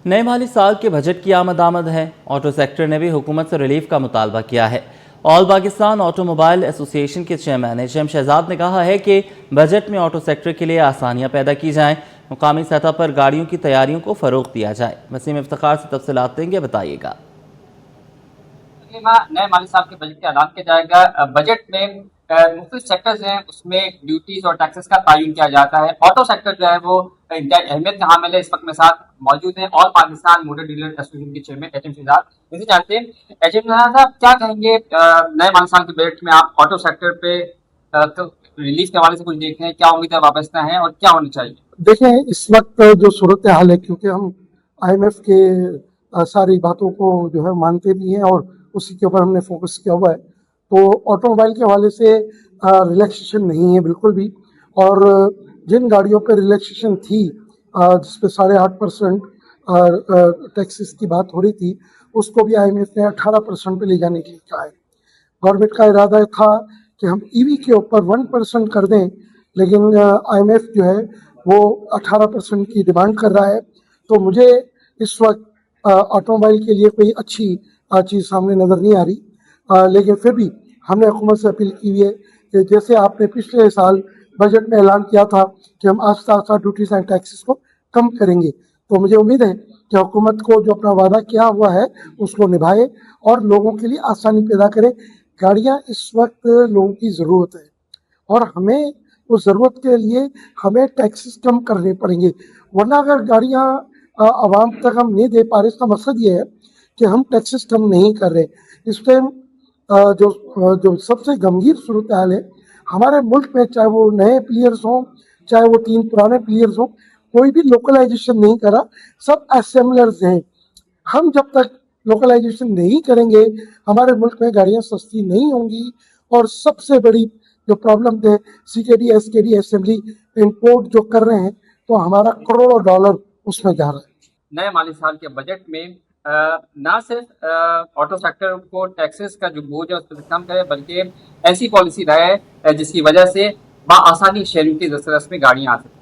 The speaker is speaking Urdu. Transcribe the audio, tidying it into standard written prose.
نئے مالی سال کے بجٹ کی آمد ہے۔ آٹو سیکٹر نے بھی حکومت سے ریلیف کا مطالبہ کیا ہے۔ آل پاکستان آٹو موبائل ایسوسی ایشن کے چیئرمین HM شہزاد نے کہا ہے کہ بجٹ میں آٹو سیکٹر کے لیے آسانیاں پیدا کی جائیں، مقامی سطح پر گاڑیوں کی تیاریوں کو فروغ دیا جائے۔ وسیم افتخار سے تفصیلات دیں گے، بتائیے گا۔ نئے مالی سال کے بجٹ کا اعلان کیا جائے گا۔ بجٹ میں مختلف سیکٹرز ہیں، اس میں ڈیوٹیز اور ٹیکسز کا تعین کیا جاتا ہے۔ آٹو سیکٹر جو ہے وہ اہمیت کا حامل ہے۔ اس وقت میں ساتھ موجود ہیں آل پاکستان موٹر ڈیلر ایسوسی ایشن کے چیئرمین HM شہزاد۔ اسے جانتے ہیں HM شہزاد صاحب کیا کہیں گے نئے مالی سال کے بجٹ میں آپ آٹو سیکٹر پہ ریلیف کے حوالے سے کچھ دیکھیں، کیا امیدیں وابستہ ہیں اور کیا ہونا چاہیے؟ دیکھیں اس وقت جو صورتحال ہے، کیونکہ ہم IMF کے ساری باتوں کو جو ہے مانتے بھی ہیں اور اسی کے اوپر ہم نے فوکس کیا ہوا ہے، تو آٹو موبائل کے حوالے سے ریلیکسیشن نہیں ہے بالکل بھی۔ اور جن گاڑیوں پہ ریلیکسیشن تھی، جس پہ 8.5% ٹیکسز کی بات ہو رہی تھی، اس کو بھی IMF نے 18% پہ لے جانے کے لیے کہا ہے۔ گورنمنٹ کا ارادہ تھا کہ ہم EV کے اوپر 1% کر دیں، لیکن IMF جو ہے وہ 18% کی ڈیمانڈ کر رہا ہے۔ تو مجھے اس وقت آٹو موبائل کے لیے کوئی اچھی چیز سامنے نظر نہیں آ رہی، لیکن پھر بھی ہم نے حکومت سے اپیل کی ہے کہ جیسے آپ نے پچھلے سال بجٹ میں اعلان کیا تھا کہ ہم آہستہ آہستہ ڈیوٹیز اینڈ ٹیکسز کو کم کریں گے، تو مجھے امید ہے کہ حکومت کو جو اپنا وعدہ کیا ہوا ہے اس کو نبھائے اور لوگوں کے لیے آسانی پیدا کرے۔ گاڑیاں اس وقت لوگوں کی ضرورت ہے اور ہمیں اس ضرورت کے لیے ہمیں ٹیکسز کم کرنے پڑیں گے، ورنہ اگر گاڑیاں عوام تک ہم نہیں دے پا رہے، اس کا مقصد یہ ہے کہ ہم ٹیکسز کم نہیں کر رہے۔ اس ٹائم جو سب سے گمبھیر صورتحال ہے ہمارے ملک میں، چاہے وہ نئے پلیئرز ہوں چاہے وہ 3 پرانے پلیئرز ہوں، کوئی بھی لوکلائزیشن نہیں کرا، سب اسمبلرز ہیں۔ ہم جب تک لوکلائزیشن نہیں کریں گے ہمارے ملک میں گاڑیاں سستی نہیں ہوں گی، اور سب سے بڑی جو پرابلم ہے CKD SKD اسمبلی امپورٹ جو کر رہے ہیں، تو ہمارا کروڑوں ڈالر اس میں جا رہا ہے۔ نئے مالی سال کے بجٹ میں نہ صرف آٹو سیکٹر کو ٹیکسز کا جو بوجھ ہے اس پر کم کرے، بلکہ ایسی پالیسی لائے جس کی وجہ سے بآسانی شہریوں کی دسترس میں گاڑیاں آ سکیں۔